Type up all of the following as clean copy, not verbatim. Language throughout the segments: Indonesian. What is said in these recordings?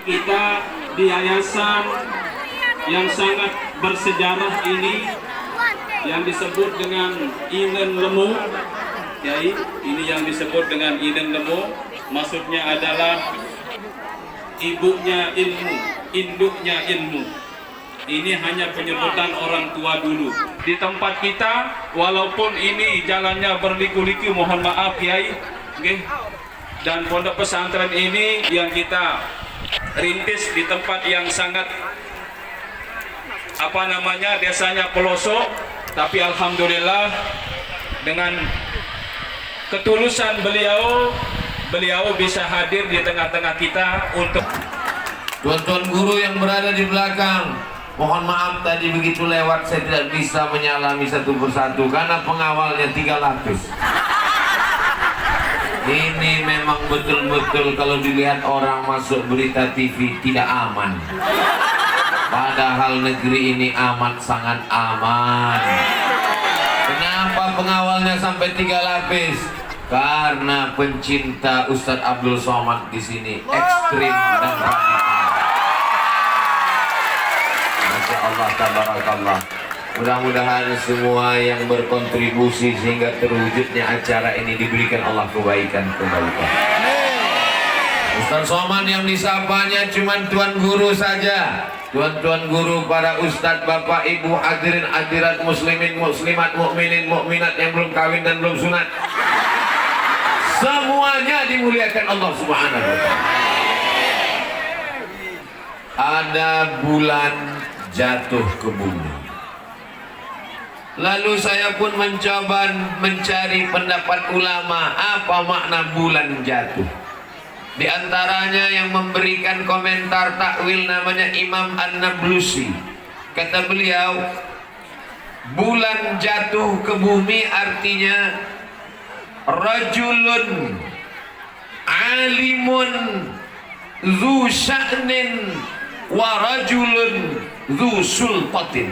kita di yayasan yang sangat bersejarah ini yang disebut dengan Inen Lemu. Yai, ini yang disebut dengan Inen Lemu, maksudnya adalah ibunya ilmu, induknya ilmu. Ini hanya penyebutan orang tua dulu. Di tempat kita, walaupun ini jalannya berliku-liku, mohon maaf Yai, okay. Dan pondok pesantren ini yang kita rintis di tempat yang sangat desanya pelosok, tapi alhamdulillah dengan ketulusan beliau bisa hadir di tengah-tengah kita untuk tuan-tuan guru yang berada di belakang. Mohon maaf tadi begitu lewat saya tidak bisa menyalami satu persatu karena pengawalnya 3 lapis. Ini memang betul-betul kalau dilihat orang masuk berita TV tidak aman. Padahal negeri ini amat sangat aman. Kenapa pengawalnya sampai 3 lapis? Karena pencinta Ustadz Abdul Somad di sini ekstrim dan radikal. Masya Allah, tabarakallah. Mudah-mudahan semua yang berkontribusi sehingga terwujudnya acara ini diberikan Allah kebaikan-kebaikan. Ustadz Somad yang disapanya cuma tuan guru saja. Tuan-tuan guru, para ustadz, bapak, ibu, hadirin, hadirat, muslimin, muslimat, mukminin, mukminat yang belum kawin dan belum sunat, semuanya dimuliakan Allah Subhanahu wa ta'ala. Ada bulan jatuh ke bumi. Lalu saya pun mencoba mencari pendapat ulama apa makna bulan jatuh. Di antaranya yang memberikan komentar takwil namanya Imam An-Nablusi. Kata beliau, bulan jatuh ke bumi artinya rajulun alimun zu sya'nin wa rajulun zu sultatin.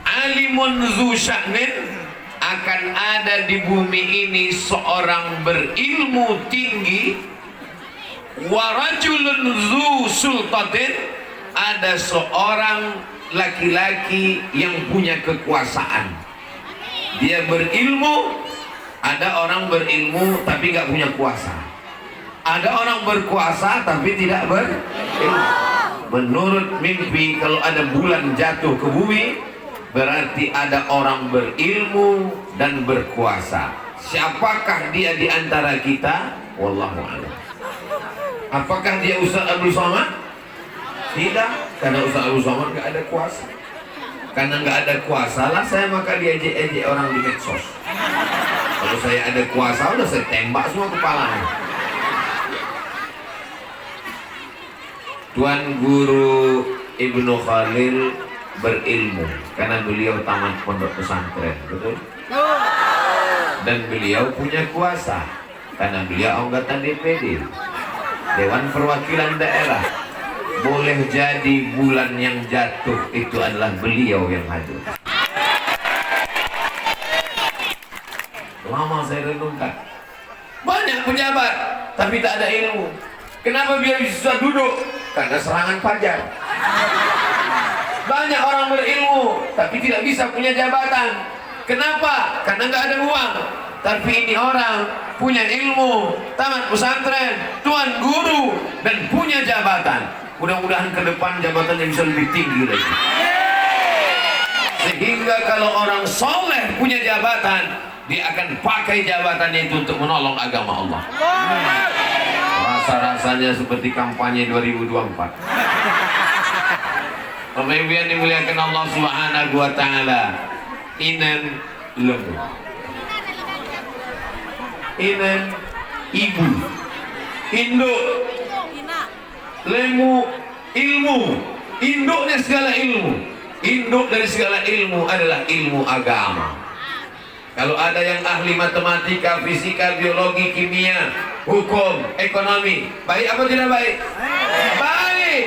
Alimun zu sya'nin, akan ada di bumi ini seorang berilmu tinggi, wa rajulun zu sultatin, ada seorang laki-laki yang punya kekuasaan. Dia berilmu. Ada orang berilmu tapi nggak punya kuasa. Ada orang berkuasa tapi tidak berilmu. Menurut mimpi, kalau ada bulan jatuh ke bumi, berarti ada orang berilmu dan berkuasa. Siapakah dia di antara kita? Wallahu a'lam. Apakah dia Ustadz Abdul Somad? Tidak, karena Ustadz Abdul Somad nggak ada kuasa. Karena nggak ada kuasa lah saya maka diejek-ejek orang di medsos. Kalau saya ada kuasa udah saya tembak semua kepalanya. Tuan Guru Ibnu Khalil berilmu karena beliau tamat pondok pesantren, betul? Dan beliau punya kuasa karena beliau anggota DPD, Dewan Perwakilan Daerah. Boleh jadi bulan yang jatuh itu adalah beliau yang hadir. Lama saya renungkan, banyak pejabat tapi tak ada ilmu. Kenapa biar bisa duduk? Karena serangan fajar. Banyak orang berilmu tapi tidak bisa punya jabatan. Kenapa? Karena nggak ada uang. Tapi ini orang punya ilmu, tamat pesantren, tuan guru, dan punya jabatan. Mudah-mudahan ke depan jabatannya bisa lebih tinggi lagi. Sehingga kalau orang soleh punya jabatan, dia akan pakai jabatannya itu untuk menolong agama Allah. Rasa-rasanya seperti kampanye 2024. Bapak Ibu yang dimuliakan Allah Subhanahu wa ta'ala, Inen Lemu. Inen ibu, induk, lemu ilmu, induknya segala ilmu. Induk dari segala ilmu adalah ilmu agama. Kalau ada yang ahli matematika, fisika, biologi, kimia, hukum, ekonomi, baik apa tidak baik? Baik.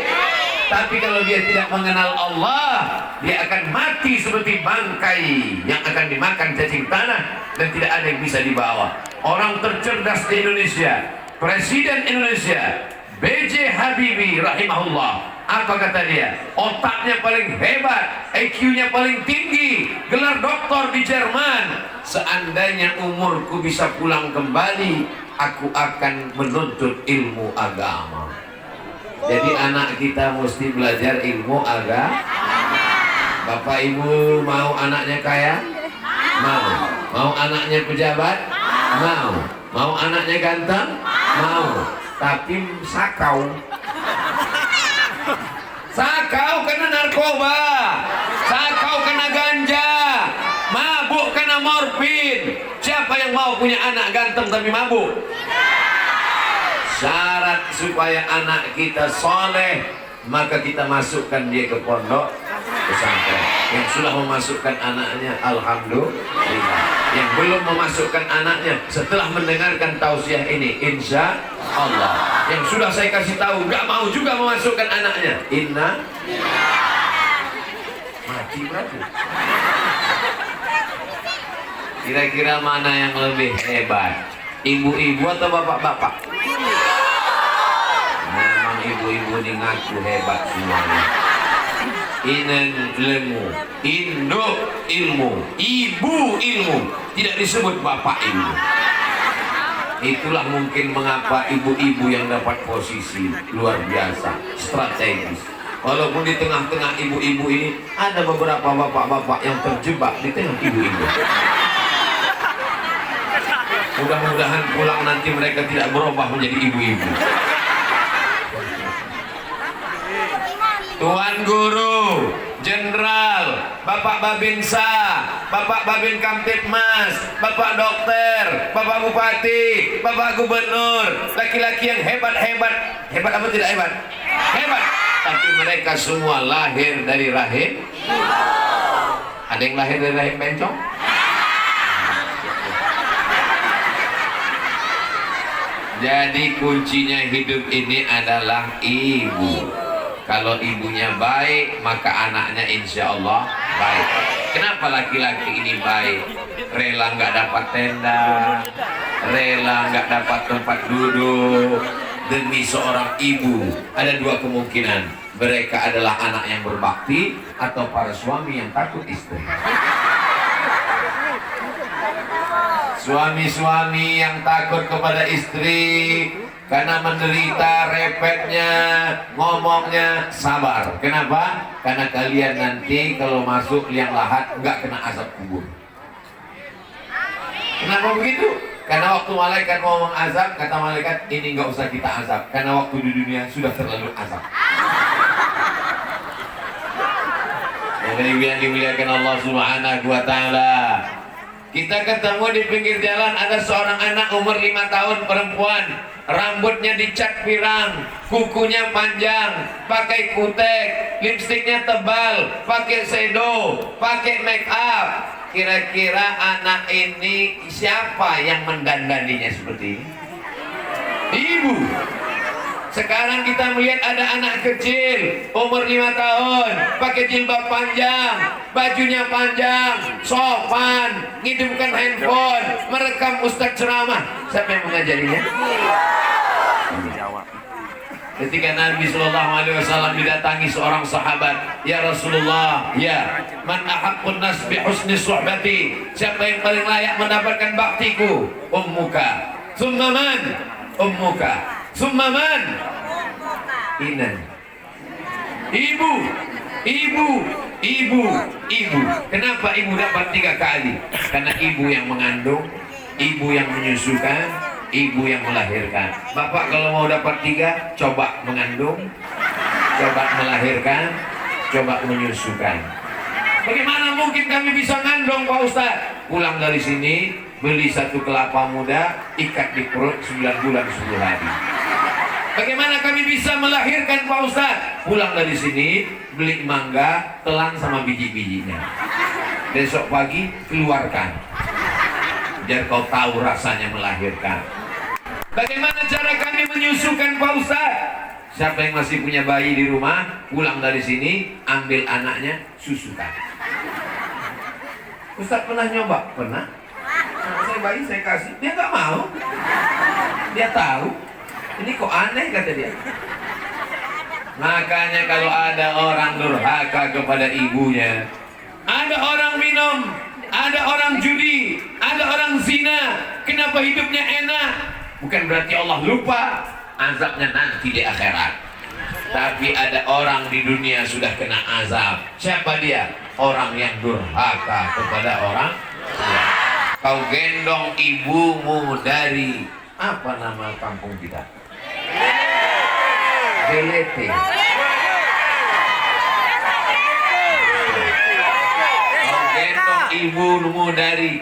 Tapi kalau dia tidak mengenal Allah, dia akan mati seperti bangkai yang akan dimakan cacing tanah dan tidak ada yang bisa dibawa. Orang tercerdas di Indonesia, Presiden Indonesia, B.J. Habibie rahimahullah. Apa kata dia? Otaknya paling hebat, IQ-nya paling tinggi, gelar doktor di Jerman. Seandainya umurku bisa pulang kembali, aku akan menuntut ilmu agama. Jadi anak kita mesti belajar ilmu agama. Bapak ibu mau anaknya kaya? Mau. Mau anaknya pejabat? Mau. Mau anaknya ganteng? Mau. Tapi sakau. Sakau kena narkoba, sakau kena ganja, mabuk kena morfin. Siapa yang mau punya anak ganteng tapi mabuk? Syarat supaya anak kita soleh, maka kita masukkan dia ke pondok pesantren. Yang sudah memasukkan anaknya, alhamdulillah. Yang belum memasukkan anaknya, setelah mendengarkan tausiah ini, insya Allah. Yang sudah saya kasih tahu, gak mau juga memasukkan anaknya, inna mati berarti. Kira-kira mana yang lebih hebat? Ibu-ibu atau bapak-bapak? Memang ibu-ibu ini ngaku hebat semuanya. Inan ilmu, induk ilmu, ibu ilmu, tidak disebut bapak ilmu. Itulah mungkin mengapa ibu-ibu yang dapat posisi luar biasa, strategis. Walaupun di tengah-tengah ibu-ibu ini ada beberapa bapak-bapak yang terjebak di tengah ibu-ibu. Mudah-mudahan pulang nanti mereka tidak berubah menjadi ibu-ibu. Tuan Guru, Jenderal, Bapak Babinsa, Bapak Babin Kamtibmas, Bapak Dokter, Bapak Bupati, Bapak Gubernur, laki-laki yang hebat-hebat. Hebat apa tidak hebat? Hebat. Tapi mereka semua lahir dari rahim. Ada yang lahir dari rahim bencong? Jadi kuncinya hidup ini adalah ibu. Kalau ibunya baik, maka anaknya insya Allah baik. Kenapa laki-laki ini baik? Rela nggak dapat tenda, rela nggak dapat tempat duduk demi seorang ibu. Ada dua kemungkinan. Mereka adalah anak yang berbakti atau para suami yang takut istri. Suami-suami yang takut kepada istri karena menderita, repetnya, ngomongnya, sabar. Kenapa? Karena kalian nanti kalau masuk liang lahat nggak kena azab kubur. Kenapa begitu? Karena waktu malaikat mau mengazab, kata malaikat ini nggak usah kita azab, karena waktu di dunia sudah terlalu azab. Yang dimuliakan Allah Subhanahu wa Ta'ala. Kita ketemu di pinggir jalan, ada seorang anak umur 5 tahun perempuan, rambutnya dicat pirang, kukunya panjang, pakai kutek, lipstiknya tebal, pakai shadow, pakai make up. Kira-kira anak ini siapa yang mendandaninya seperti ini? Ibu. Sekarang kita melihat ada anak kecil umur 5 tahun pakai jilbab panjang, bajunya panjang, sopan, ngidupkan handphone, merekam ustaz ceramah. Siapa yang mengajarinya? Ketika Nabi SAW didatangi seorang sahabat, ya Rasulullah, ya man ahaqqun nas bi husni suhbati, siapa yang paling layak mendapatkan baktiku? Ummuka. Summa man? Ummuka. Summa man? Inan. Ibu, ibu, ibu, ibu. Kenapa ibu dapat 3 kali? Karena ibu yang mengandung, ibu yang menyusukan, ibu yang melahirkan. Bapak kalau mau dapat 3, coba mengandung, coba melahirkan, coba menyusukan. Bagaimana mungkin kami bisa ngandung Pak Ustaz? Pulang dari sini, beli 1 kelapa muda, ikat di perut 9 bulan 10 hari. Bagaimana kami bisa melahirkan Pak Ustaz? Pulang dari sini, beli mangga, telan sama biji-bijinya. Besok pagi, keluarkan. Biar kau tahu rasanya melahirkan. Bagaimana cara kami menyusukan Pak Ustaz? Siapa yang masih punya bayi di rumah, pulang dari sini, ambil anaknya, susukan. Ustaz pernah nyoba? Pernah. Nah, saya bayi, saya kasih. Dia nggak mau. Dia tahu. Ini kok aneh kata dia. Makanya kalau ada orang durhaka kepada ibunya, ada orang minum, ada orang judi, ada orang zina, kenapa hidupnya enak? Bukan berarti Allah lupa azabnya nanti di akhirat. Tapi ada orang di dunia sudah kena azab. Siapa dia? Orang yang durhaka kepada orang tua. Kau gendong ibumu dari apa nama kampung kita? Gelete. Kau gendong ibumu dari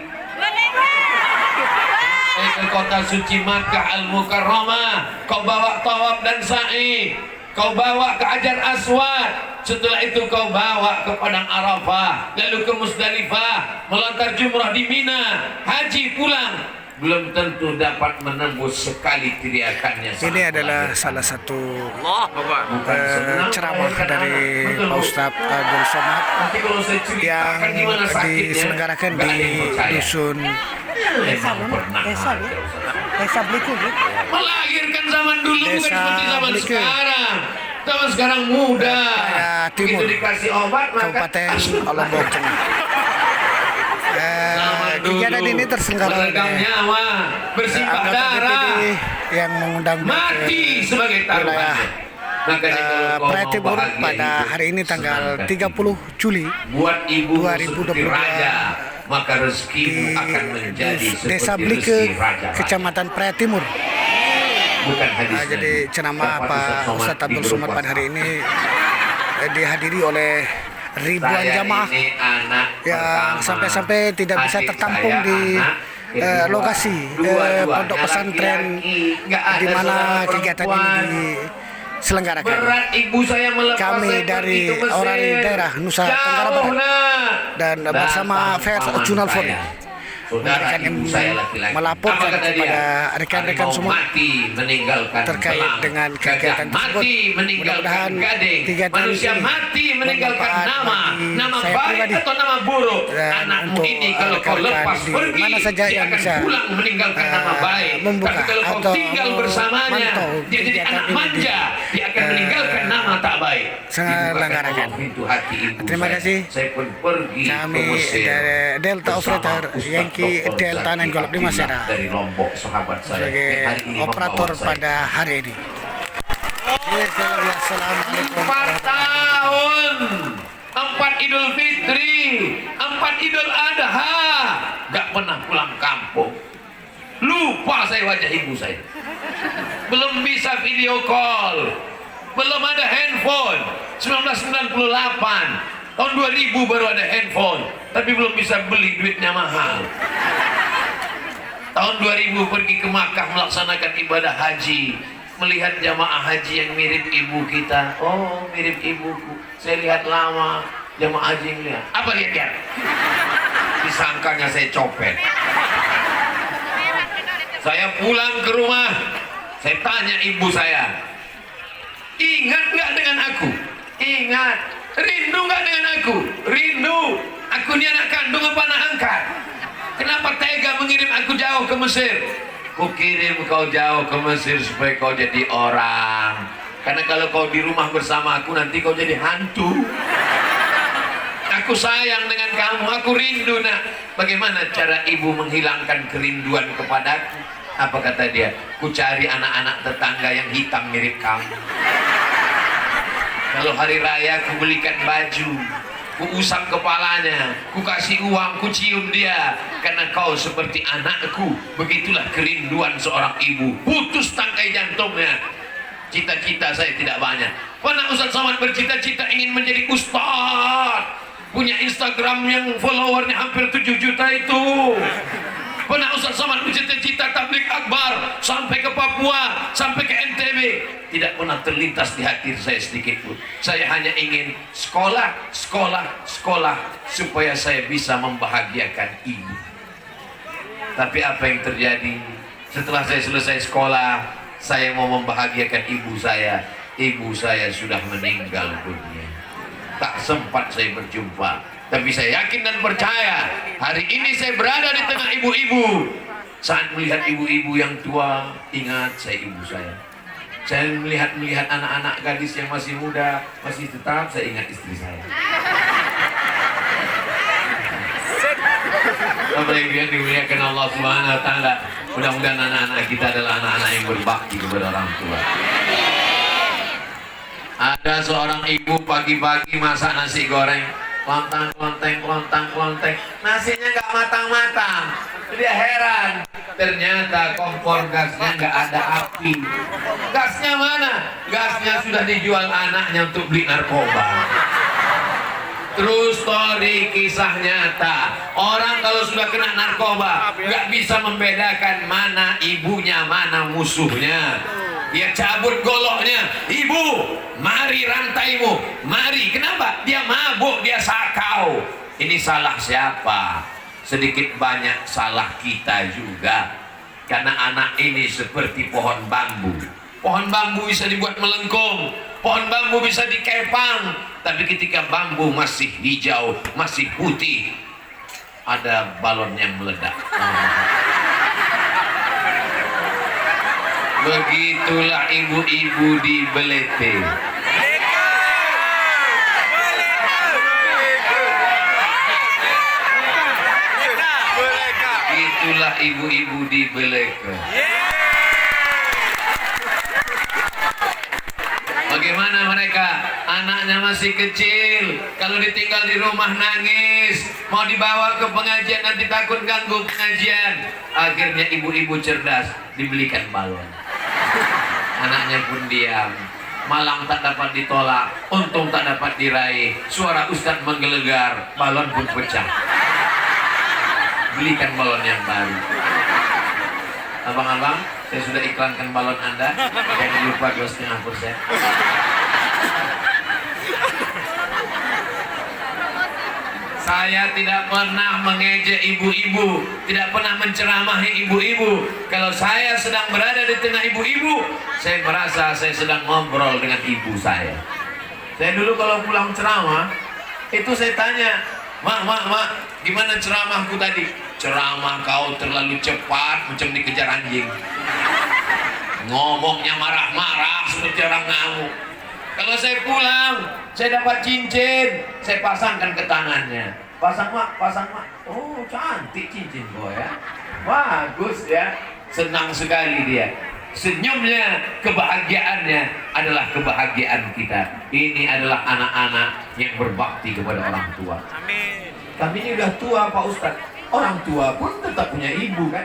ke kota suci Makkah Al-Mukarramah. Kau bawa tawaf dan sa'i. Kau bawa ke Hajar Aswad. Setelah itu kau bawa ke Padang Arafah, lalu ke Musdalifah, melontar jumrah di Mina, haji pulang. Belum tentu dapat menembus sekali teriakannya. Ini adalah salah satu ceramah dari Pak Ustadz Abdul Somad yang diselenggarakan di dusun Desa Bliku. Melahirkan zaman dulu bukan Desa seperti zaman Bliku. sekarang. Zaman sekarang muda. Timur, Begitu dikasih obat maka Kabupaten Lombok Tengah. Kegiatan ini terselenggara meregang oleh nyawa, bersimpah anggota darah, DPD yang mengundang mati sebagai wilayah taruhannya. Makanya kalau kau Praia mau Timur bahagia pada hidup, hari ini tanggal senangkan 30 Juli buat ibu 2022 seperti raja, maka rezekimu akan menjadi Desa seperti Blike, rezeki raja. Kecamatan Praia Timur. Bukan hadis Jadi ceramah Pak Ustadz Abdul Somad pada hari ini dihadiri oleh ribuan jamaah yang sampai-sampai tidak bisa tertampung di lokasi pondok pesantren di mana kegiatan ini diselenggarakan. Berat ibu saya melepas Kami dari orang daerah Nusa Tenggara Barat dan bersama Faiz Jurnal Forum saudara ibu saya laki-laki melaporkan kepada rekan-rekan semua terkait dengan kegiatan tersebut. Mudah-mudahan kegiatan manusia ini mati meninggalkan nama saya baik pribadi atau nama buruk. dan Anakmu untuk ini kalau kau rekan-rekan lepas di pergi, mana saja dia yang akan bisa pulang meninggalkan nama baik. membuka Tapi kalau kau atau tinggal bersamanya, memantau dia jadi kegiatan anak ini manja, dia akan meninggalkan nama tak baik. selenggarakan. Pintu hati ibu Terima saya. kasih. Saya pun pergi Kami ke Mesir dari Delta bersama Operator Ustaz Yankee Dr. Delta Zaki Nanggolok di Abdillah Masera dari Lombok, sahabat saya sebagai yang hari ini operator membawa saya. pada hari ini. Assalamualaikum. 4 tahun, 4 Idul Fitri, 4 Idul Adha, gak pernah pulang kampung. Lupa saya wajah ibu saya. Belum bisa video call, belum ada handphone. 1998, tahun 2000 baru ada handphone, tapi belum bisa beli, duitnya mahal. Tahun 2000 pergi ke Makkah melaksanakan ibadah haji, melihat jamaah haji yang mirip ibu kita. Oh, mirip ibuku. Saya lihat lama jamaah haji yang lihat. Apa lihat? Disangkanya saya copet. Saya pulang ke rumah, saya tanya ibu saya, ingat nggak dengan aku? Ingat. Rindu nggak dengan aku? Rindu. Aku ini anak kandung apa anak angkat? Kenapa tega mengirim aku jauh ke Mesir? Ku kirim kau jauh ke Mesir supaya kau jadi orang. Karena kalau kau di rumah bersama aku nanti kau jadi hantu. Aku sayang dengan kamu, aku rindu nak. Bagaimana cara ibu menghilangkan kerinduan kepadaku? Apa kata dia? Ku cari anak-anak tetangga yang hitam mirip kamu. Kalau hari raya ku belikan baju, ku usap kepalanya, ku kasih uang, ku cium dia. Karena kau seperti anakku. Begitulah kerinduan seorang ibu. Putus tangkai jantungnya. Cita-cita saya tidak banyak. Pernah Ustaz Somad bercita-cita ingin menjadi ustaz, punya Instagram yang followernya hampir 7 juta itu. Pernah Ustaz Somad bercita-cita tabligh akbar sampai ke Papua, sampai ke NTB. Tidak pernah terlintas di hati saya sedikit pun. Saya hanya ingin sekolah, sekolah, sekolah supaya saya bisa membahagiakan ibu. Tapi apa yang terjadi? Setelah saya selesai sekolah, saya mau membahagiakan ibu saya. Ibu saya sudah meninggal dunia. Tak sempat saya berjumpa. Tapi saya yakin dan percaya hari ini saya berada di tengah ibu-ibu. Saat melihat ibu-ibu yang tua, ingat saya ibu saya. Saya melihat anak-anak gadis yang masih muda, masih tetap saya ingat istri saya. Bapak Ibu yang dimuliakan Allah Subhanahu wa taala, mudah-mudahan anak-anak kita adalah anak-anak yang berbakti kepada orang tua. Ada seorang ibu pagi-pagi masak nasi goreng, lontang, nasinya nggak matang-matang. Dia heran, ternyata kompor gasnya nggak ada api. Gasnya mana? Gasnya sudah dijual anaknya untuk beli narkoba. True story, kisah nyata. Orang kalau sudah kena narkoba nggak bisa membedakan mana ibunya, mana musuhnya. Dia cabut goloknya, ibu, mari rantaimu, mari. Kenapa? Dia mabuk, dia sakau. Ini salah siapa? Sedikit banyak salah kita juga. Karena anak ini seperti pohon bambu. Pohon bambu bisa dibuat melengkung, pohon bambu bisa dikepang, tapi ketika bambu masih hijau, masih putih, ada balon yang meledak. Begitulah ibu-ibu di Belete. Itulah ibu-ibu di Beleka. Bagaimana mereka? Anaknya masih kecil, kalau ditinggal di rumah nangis, mau dibawa ke pengajian nanti takut ganggu pengajian. Akhirnya ibu-ibu cerdas, dibelikan balon. Anaknya pun diam. Malang tak dapat ditolak, untung tak dapat diraih. Suara ustadz menggelegar, balon pun pecah. Belikan balon yang baru. Abang-abang, saya sudah iklankan balon Anda. Jangan lupa 2,5%. Saya tidak pernah mengejek ibu-ibu, tidak pernah menceramahi ibu-ibu. Kalau saya sedang berada di tengah ibu-ibu, saya merasa saya sedang ngobrol dengan ibu saya. Saya dulu kalau pulang ceramah, itu saya tanya, Mak, gimana ceramahku tadi? Ceramah kau terlalu cepat, macam dikejar anjing. Ngomongnya marah-marah seperti orang ngamuk. Kalau saya pulang, saya dapat cincin, saya pasangkan ke tangannya. Pasang mak. Oh, cantik cincin kau ya. Bagus ya. Senang sekali dia. Senyumnya, kebahagiaannya adalah kebahagiaan kita. Ini adalah anak-anak yang berbakti kepada orang tua. Amin. Kami ini udah tua Pak Ustadz. Orang tua pun tetap punya ibu kan.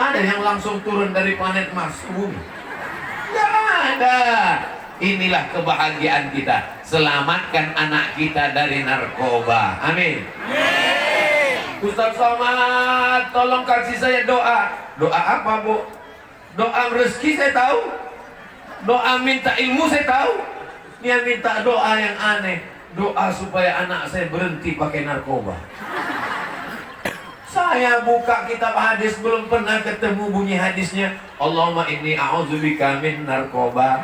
Ada yang langsung turun dari planet Mars ke bumi? Tidak ada. Inilah kebahagiaan kita. Selamatkan anak kita dari narkoba. Amin. Ustaz Somad, tolong kasih saya doa. Doa apa, Bu? Doa rezeki saya tahu. Doa minta ilmu saya tahu. Dia minta doa yang aneh. Doa supaya anak saya berhenti pakai narkoba. Saya buka kitab hadis, belum pernah ketemu bunyi hadisnya Allahumma inni a'udzubika min narkoba.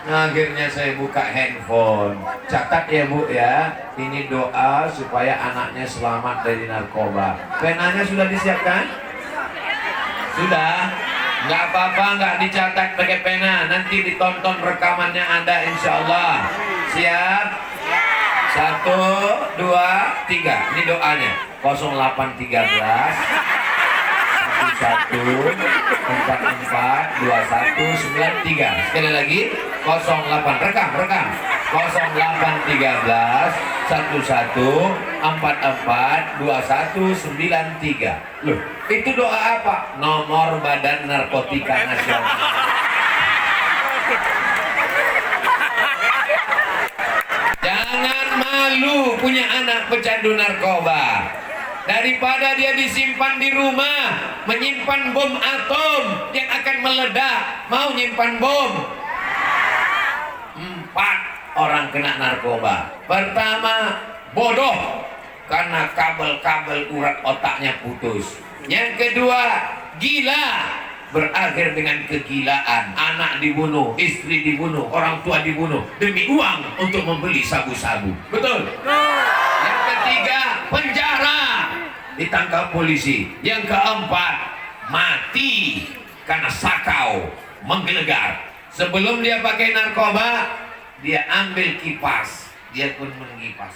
Nah, akhirnya saya buka handphone. Catat ya Bu ya, ini doa supaya anaknya selamat dari narkoba. Penanya sudah disiapkan? Sudah? Nggak apa-apa, nggak dicatat pakai pena. Nanti ditonton rekamannya ada insya Allah. Siap? 1, 2, 3. Ini doanya 0813 11 44 21 93. Sekali lagi 08. Rekam 0813 11 44 21 93. Loh, itu doa apa? Nomor Badan Narkotika Nasional. Jangan malu punya anak pecandu narkoba. Daripada dia disimpan di rumah, menyimpan bom atom yang akan meledak. Mau nyimpan bom? 4 orang kena narkoba. Pertama, bodoh karena kabel-kabel urat otaknya putus. Yang kedua, gila, berakhir dengan kegilaan. Anak dibunuh, istri dibunuh, orang tua dibunuh demi uang untuk membeli sabu-sabu. Betul? Yang ketiga, penjara, ditangkap polisi. Yang keempat, mati karena sakau. menggelegar. Sebelum dia pakai narkoba, dia ambil kipas, dia pun mengipas.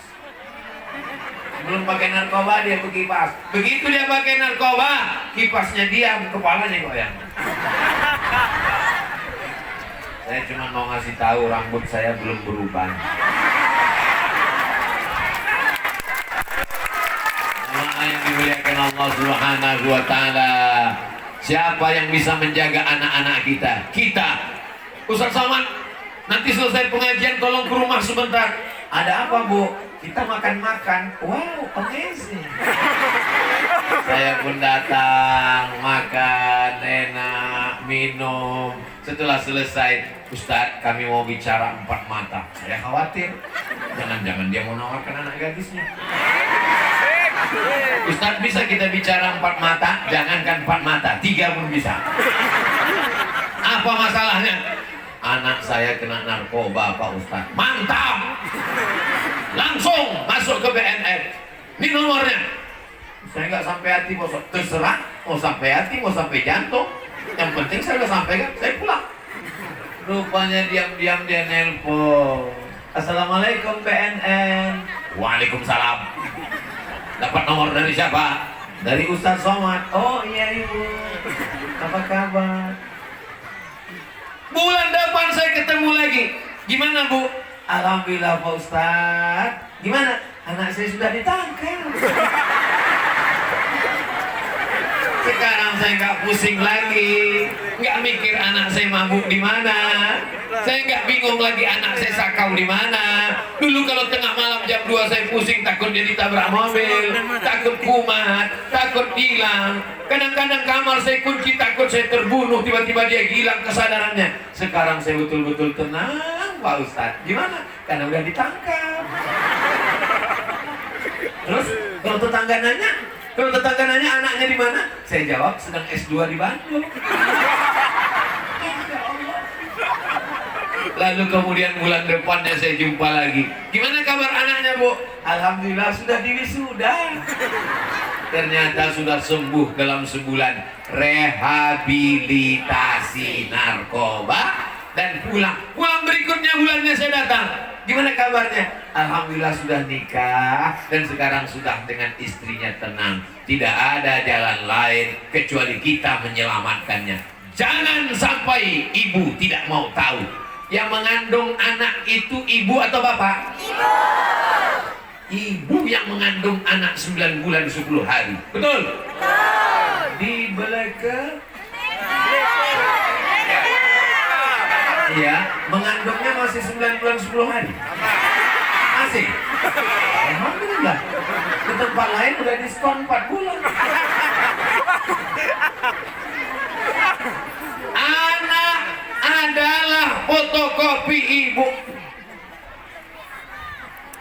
Sebelum pakai narkoba dia berkipas. Begitu dia pakai narkoba, kipasnya diam, kepalanya goyang. Saya cuma mau ngasih tahu rambut saya belum berubah. Yang dimuliakan Allah Subhanahu wa taala. Siapa yang bisa menjaga anak-anak kita? Kita. Ustaz Somad, nanti selesai pengajian tolong ke rumah sebentar. Ada apa, Bu? Kita makan-makan. Wow, amazing. Saya pun datang, makan, enak, minum. Setelah selesai, Ustaz, kami mau bicara 4 mata. Saya khawatir. Jangan-jangan dia mau nawarkan anak gadisnya. Ustaz, bisa kita bicara 4 mata? Jangankan 4 mata, 3 pun bisa. Apa masalahnya? Anak saya kena narkoba, Pak Ustaz. Mantap! Langsung masuk ke BNN. Ini nomornya. Saya nggak sampai hati, bos. Terserah, mau sampai hati, mau sampai jantung. Yang penting saya udah sampaikan, saya pulang. Rupanya diam-diam dia nelpon. Assalamualaikum BNN. Waalaikumsalam. Dapat nomor dari siapa? Dari Ustaz Somad. Oh iya Ibu. Apa kabar? Bulan depan saya ketemu lagi. Gimana Bu? Alhamdulillah Pak Ustaz. Gimana? Anak saya sudah ditangkap. Sekarang saya nggak pusing lagi, nggak mikir anak saya mabuk di mana, saya nggak bingung lagi anak saya sakau di mana. Dulu kalau tengah malam jam 2 saya pusing, takut dia ditabrak mobil, takut kumat, takut hilang. Kadang-kadang kamar saya kunci, takut saya terbunuh, tiba-tiba dia hilang kesadarannya. Sekarang saya betul-betul tenang, Pak Ustadz. Gimana? Karena udah ditangkap. Terus kalau tetangga nanya anaknya di mana? Saya jawab sedang S2 di Bandung. Lalu kemudian bulan depannya saya jumpa lagi. Gimana kabar anaknya, Bu? Alhamdulillah sudah diwisuda. Ternyata sudah sembuh dalam sebulan. Rehabilitasi narkoba dan pulang. Pulang berikutnya bulannya saya datang. Gimana kabarnya? Alhamdulillah sudah nikah dan sekarang sudah dengan istrinya tenang. Tidak ada jalan lain kecuali kita menyelamatkannya. Jangan sampai ibu tidak mau tahu. Yang mengandung anak itu ibu atau bapak? Ibu. Ibu yang mengandung anak 9 bulan 10 hari. Betul? Betul. Di belakang. Iya, mengandungnya masih 9 bulan 10 hari. Masih. Alhamdulillah. Di tempat lain udah diskon 4 bulan. Anak adalah fotokopi ibu.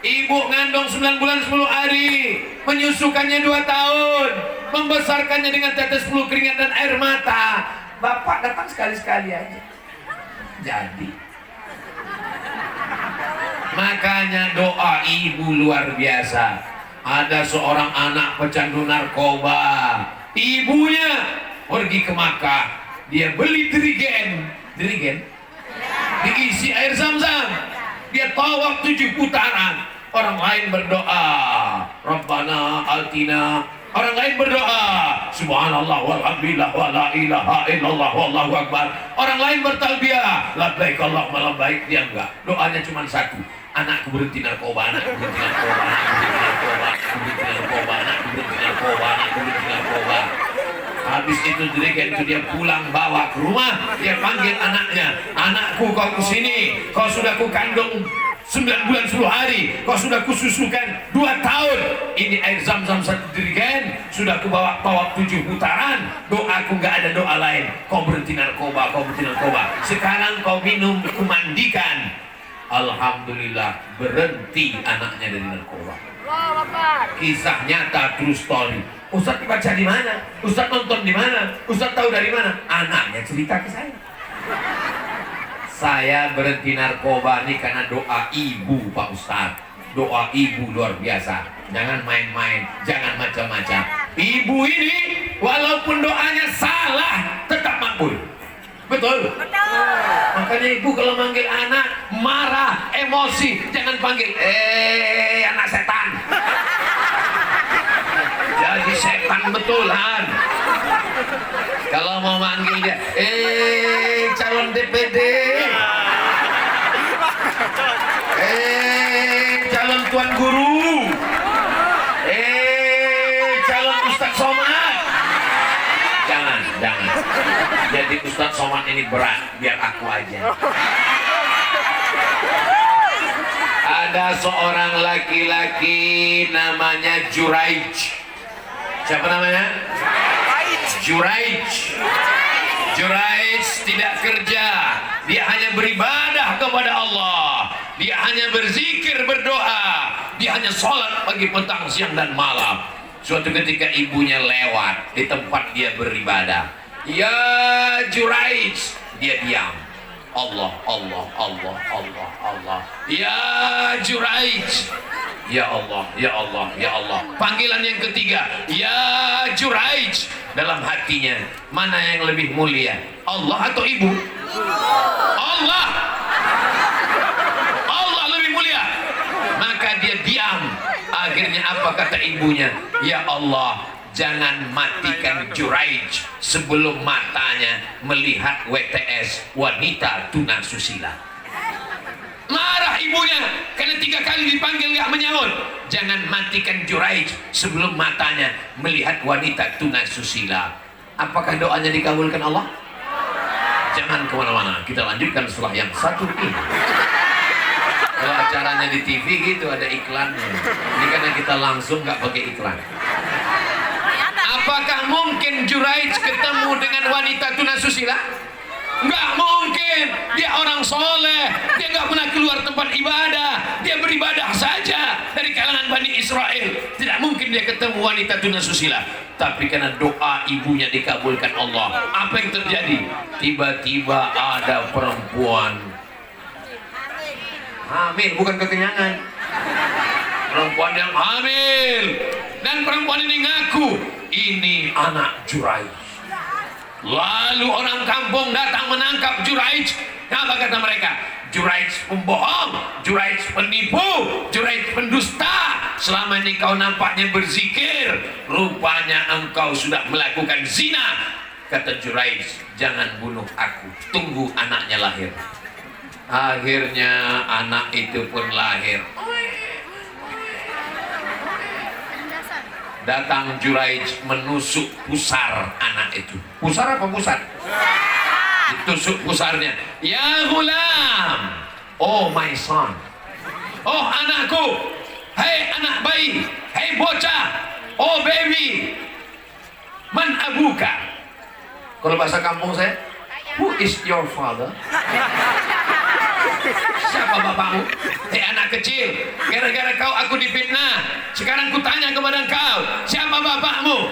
Ibu ngandung 9 bulan 10 hari, menyusukannya 2 tahun, membesarkannya dengan tetes flu keringat dan air mata. Bapak datang sekali-sekali aja. Jadi makanya doa ibu luar biasa. Ada seorang anak pecandu narkoba, ibunya pergi ke Makkah, dia beli dirigen diisi air zam-zam, dia tawaf 7 putaran. Orang lain berdoa Rabbana atina, orang lain berdoa Subhanallah walhamdulillah wa la ilaha illallah wallahu akbar. Orang lain bertalbiyah labbaik Allahumma labbaik. Dia enggak, doanya cuma satu. Anakku berhenti narkoba, anakku berhenti narkoba, anakku berhenti narkoba, anakku berhenti narkoba, anakku berhenti narkoba, anakku berhenti narkoba. Habis itu dirigen itu dia pulang bawa ke rumah, dia panggil anaknya, anakku kau kesini, kau sudah ku kandung 9 bulan 10 hari, kau sudah kususukan 2 tahun. Ini air zam-zam 1 dirigen, sudah kubawa tawaf 7 putaran. Doaku nggak ada doa lain. Kau berhenti narkoba, kau berhenti narkoba. Sekarang kau minum, kumandikan. Alhamdulillah berhenti anaknya dari narkoba. Kisah nyata, true story. Ustaz baca di mana? Ustaz nonton di mana? Ustaz tahu dari mana? Anaknya cerita ke saya. Saya berhenti narkoba ini karena doa ibu, Pak Ustaz. Doa ibu luar biasa. Jangan main-main, jangan macam-macam. Ibu ini walaupun doanya salah tetap makbul. Betul? Makanya ibu kalau manggil anak marah, emosi, jangan panggil anak setan. Jadi setan betulan. Kalau mau manggil dia calon DPD, calon tuan guru, calon Ustadz Somad. Jangan. Jadi Ustadz Somad ini berat, biar aku aja. Ada seorang laki-laki namanya Juraij. Siapa namanya? Juraij. Juraij tidak kerja, dia hanya beribadah kepada Allah, dia hanya berzikir, berdoa, dia hanya sholat pagi, petang, siang dan malam. Suatu ketika ibunya lewat di tempat dia beribadah. Ya Juraij, dia diam. Allah. Ya Juraij. Ya Allah. Panggilan yang ketiga, ya Juraij. Dalam hatinya, mana yang lebih mulia, Allah atau ibu? Allah lebih mulia. Maka dia diam. Akhirnya apa kata ibunya? Ya Allah, jangan matikan Juraij sebelum matanya melihat WTS, wanita tunasusila. Marah ibunya karena 3 kali dipanggil gak menyaut. Jangan matikan Juraij sebelum matanya melihat wanita tunasusila. Apakah doanya dikabulkan Allah? Jangan kemana-mana, kita lanjutkan setelah yang satu ini. Kalau acaranya di TV gitu ada iklannya. Ini karena kita langsung gak pakai iklan. Apakah mungkin Juraij ketemu dengan wanita tunasusila? Nggak mungkin. Dia orang soleh, dia nggak pernah keluar tempat ibadah, dia beribadah saja dari kalangan Bani Israel. Tidak mungkin dia ketemu wanita tunasusila. Tapi karena doa ibunya dikabulkan Allah, apa yang terjadi? Tiba-tiba ada perempuan hamil, bukan kekenyangan, perempuan yang hamil, dan perempuan ini ngaku ini anak Juraij. Lalu orang kampung datang menangkap Juraij. Apa kata mereka? Juraij pembohong, Juraij penipu, Juraij pendusta. Selama ini kau nampaknya berzikir, rupanya engkau sudah melakukan zina. Kata Juraij, jangan bunuh aku, tunggu anaknya lahir. Akhirnya anak itu pun lahir. Datang Juraij menusuk pusar anak itu. Pusar apa pusat? Ditusuk pusarnya. Ya gulam, oh my son, oh anakku, hei anak bayi, hei bocah, oh baby, man abuka. Kalau bahasa kampung saya, who is your father? Siapa bapakmu? Hei anak kecil, gara-gara kau aku difitnah. Sekarang kutanya kepada kau, siapa bapakmu?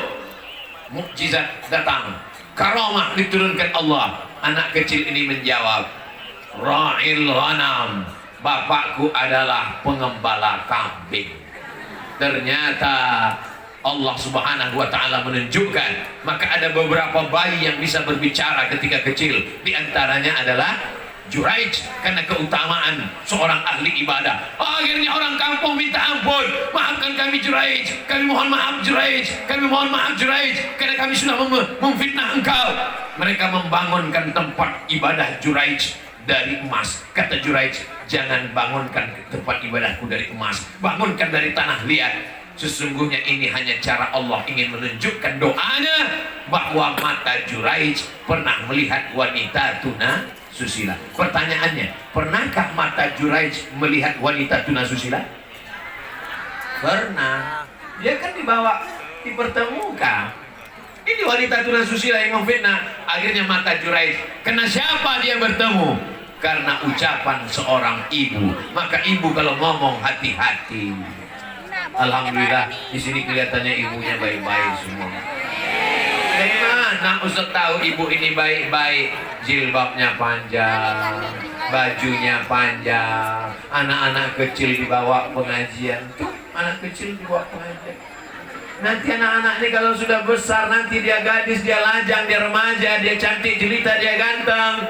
Mukjizat datang, karamah diturunkan Allah. Anak kecil ini menjawab, Ra'il ghanam, bapakku adalah pengembala kambing. Ternyata Allah Subhanahu wa ta'ala menunjukkan, maka ada beberapa bayi yang bisa berbicara ketika kecil. Di antaranya adalah Juraij, karena keutamaan seorang ahli ibadah. Akhirnya orang kampung minta ampun, maafkan kami Juraij, kami mohon maaf Juraij, kami mohon maaf Juraij, karena kami sudah memfitnah engkau. Mereka membangunkan tempat ibadah Juraij dari emas. Kata Juraij, jangan bangunkan tempat ibadahku dari emas, bangunkan dari tanah liat. Sesungguhnya ini hanya cara Allah ingin menunjukkan doanya bahwa mata Juraij pernah melihat wanita tunasusila. Pertanyaannya, pernahkah mata Juraij melihat wanita tunasusila? Pernah. Dia kan dibawa, dipertemukan. Ini wanita tunasusila yang memfitnah. Akhirnya mata Juraij, kena siapa dia bertemu? Karena ucapan seorang ibu. Maka ibu kalau ngomong hati-hati. Alhamdulillah di sini kelihatannya ibunya baik-baik semua. Dari mana Ustaz tahu ibu ini baik-baik? Jilbabnya panjang, bajunya panjang, anak-anak kecil dibawa pengajian. Tuh, anak kecil dibawa pengajian. Nanti anak-anak ini kalau sudah besar, nanti dia gadis, dia lajang, dia remaja, dia cantik, jelita, dia ganteng.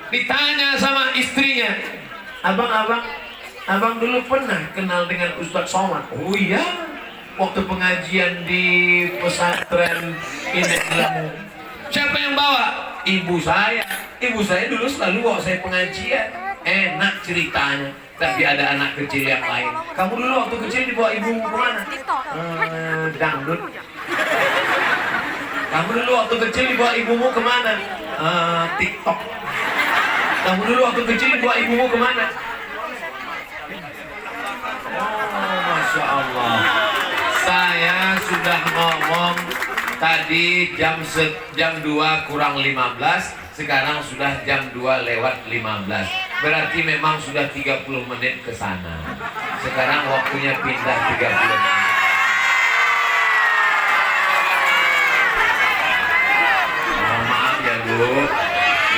Ditanya sama istrinya, abang dulu pernah kenal dengan Ustadz Somad? Oh iya, waktu pengajian di pesantren ini. Siapa yang bawa? Ibu saya. Ibu saya dulu selalu bawa saya pengajian. Enak ceritanya. Tapi ada anak kecil yang lain. Kamu dulu waktu kecil dibawa ibumu kemana? Dangdut. Kamu dulu waktu kecil dibawa ibumu kemana? TikTok. Kamu dulu waktu kecil dibawa ibumu kemana? Oh, Masya Allah. Saya sudah ngomong tadi jam 2 kurang 15. Sekarang sudah jam 2 lewat 15. Berarti memang sudah 30 menit ke sana. Sekarang waktunya pindah 30 menit. Oh, maaf ya Bu.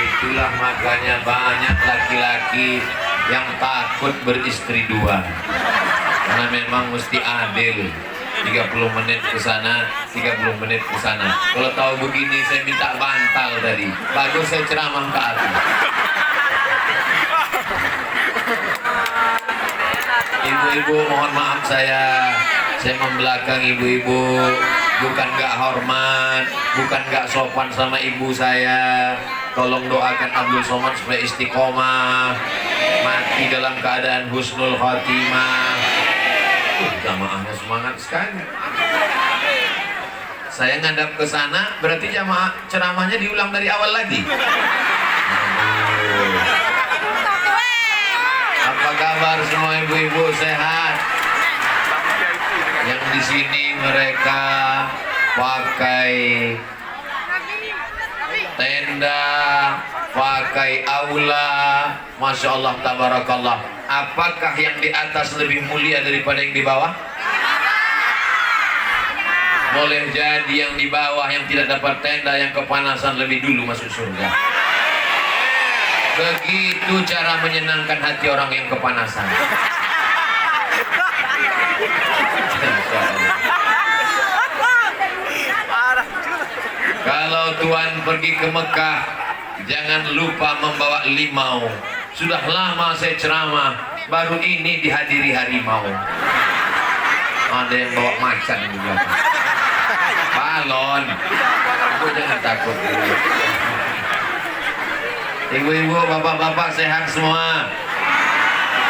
Itulah makanya banyak laki-laki yang takut beristri dua. Karena memang mesti adil. 30 menit ke sana, 30 menit ke sana. Kalau tahu begini saya minta bantal tadi. Bagus saya ceramah ke atas. Ibu-ibu mohon maaf saya membelakang ibu-ibu. Bukan gak hormat, bukan gak sopan sama ibu saya. Tolong doakan Abdul Somad supaya istiqomah, mati dalam keadaan husnul khotimah. Jamaahnya semangat sekali. Saya ngadap ke sana, berarti jamaah ceramahnya diulang dari awal lagi. Apa kabar semua ibu-ibu, sehat? Yang di sini mereka pakai tenda, pakai aula, Masya Allah, tabarakallah. Apakah yang di atas lebih mulia daripada yang di bawah? Boleh jadi yang di bawah yang tidak dapat tenda, yang kepanasan lebih dulu masuk surga. Begitu cara menyenangkan hati orang yang kepanasan. Kalau Tuhan pergi ke Mekah, jangan lupa membawa limau. Sudah lama saya ceramah, baru ini dihadiri harimau. Ada yang bawa macan juga. Balon. Aku jangan takut. Ibu-ibu, bapak-bapak sehat semua.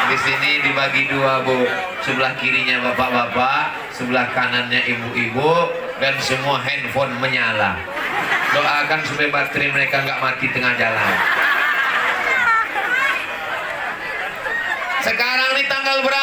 Di sini dibagi dua, Bu. Sebelah kirinya bapak-bapak, sebelah kanannya ibu-ibu, dan semua handphone menyala. Doakan supaya baterai mereka nggak mati tengah jalan. Sekarang ini tanggal berapa?